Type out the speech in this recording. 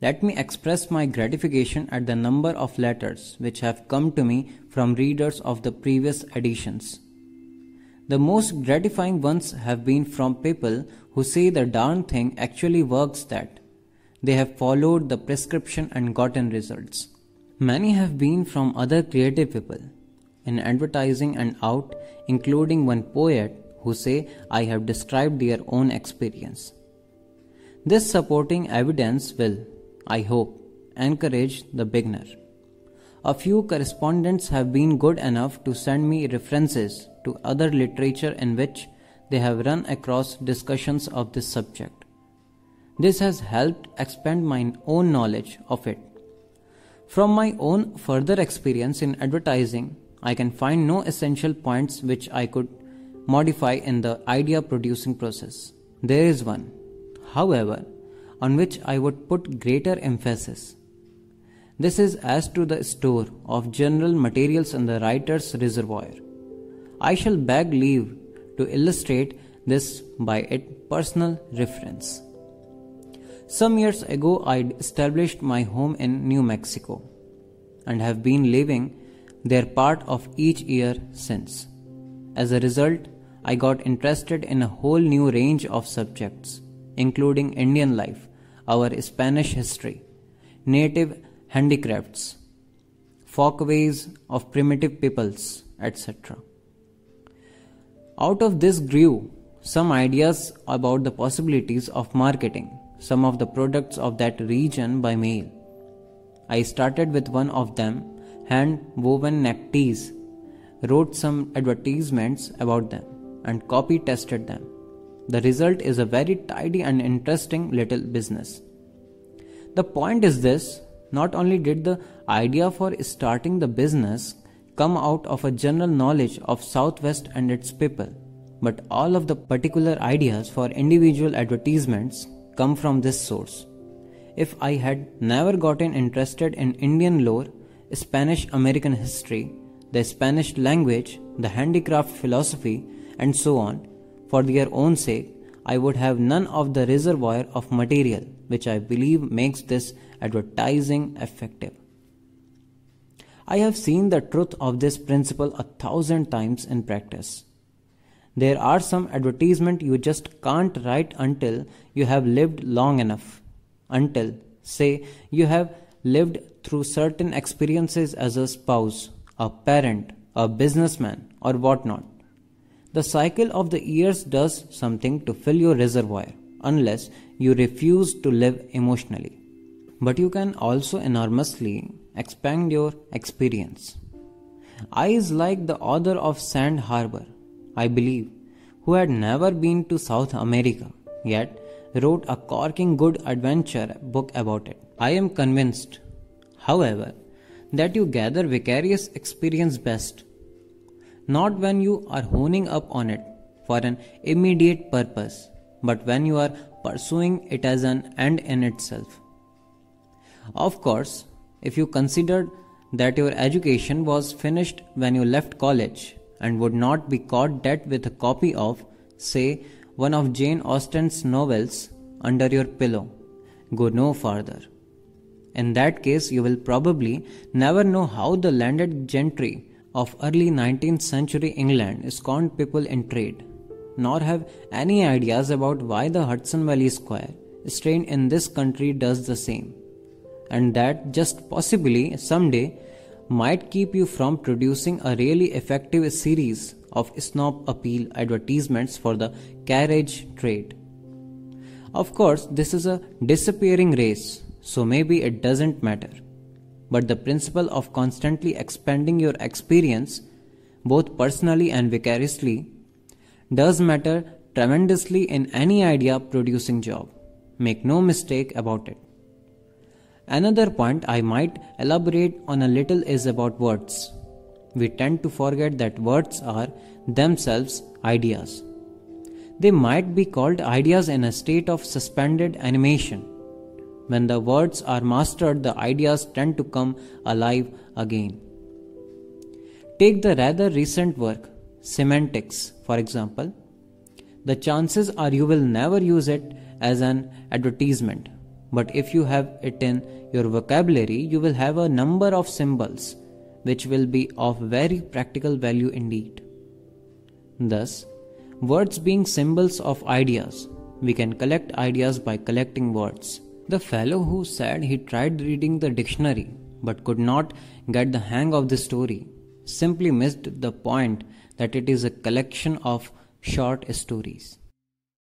Let me express my gratification at the number of letters which have come to me from readers of the previous editions. The most gratifying ones have been from people who say the darn thing actually works, that they have followed the prescription and gotten results. Many have been from other creative people in advertising and out, including one poet who say I have described their own experience. This supporting evidence will, I hope, encourage the beginner. A few correspondents have been good enough to send me references to other literature in which they have run across discussions of this subject. This has helped expand my own knowledge of it. From my own further experience in advertising, I can find no essential points which I could modify in the idea producing process. There is one, however, on which I would put greater emphasis. This is as to the store of general materials in the writer's reservoir. I shall beg leave to illustrate this by a personal reference. Some years ago I established my home in New Mexico and have been living there part of each year since. As a result, I got interested in a whole new range of subjects, including Indian life, our Spanish history, native handicrafts, folkways of primitive peoples, etc. Out of this grew some ideas about the possibilities of marketing some of the products of that region by mail. I started with one of them, hand-woven neckties, wrote some advertisements about them, and copy tested them. The result is a very tidy and interesting little business. The point is this: not only did the idea for starting the business come out of a general knowledge of Southwest and its people, but all of the particular ideas for individual advertisements come from this source. If I had never gotten interested in Indian lore, Spanish American history, the Spanish language, the handicraft philosophy, and so on, for their own sake, I would have none of the reservoir of material which I believe makes this advertising effective. I have seen the truth of this principle 1,000 times in practice. There are some advertisements you just can't write until you have lived long enough, until, say, you have lived through certain experiences as a spouse, a parent, a businessman, or whatnot. The cycle of the years does something to fill your reservoir, unless you refuse to live emotionally. But you can also enormously expand your experience. I is like the author of Sand Harbor, I believe, who had never been to South America, yet wrote a corking good adventure book about it. I am convinced, however, that you gather vicarious experience best, not when you are honing up on it for an immediate purpose, but when you are pursuing it as an end in itself. Of course, if you considered that your education was finished when you left college and would not be caught dead with a copy of, say, one of Jane Austen's novels under your pillow, go no farther. In that case, you will probably never know how the landed gentry of early 19th century England scorned people in trade, nor have any ideas about why the Hudson Valley Square, strain in this country, does the same, and that just possibly someday might keep you from producing a really effective series of snob appeal advertisements for the carriage trade. Of course, this is a disappearing race, so maybe it doesn't matter. But the principle of constantly expanding your experience, both personally and vicariously, does matter tremendously in any idea producing job. Make no mistake about it. Another point I might elaborate on a little is about words. We tend to forget that words are themselves ideas. They might be called ideas in a state of suspended animation. When the words are mastered, the ideas tend to come alive again. Take the rather recent work, Semantics, for example. The chances are you will never use it as an advertisement, but if you have it in your vocabulary, you will have a number of symbols which will be of very practical value indeed. Thus, words being symbols of ideas, we can collect ideas by collecting words. The fellow who said he tried reading the dictionary but could not get the hang of the story simply missed the point that it is a collection of short stories.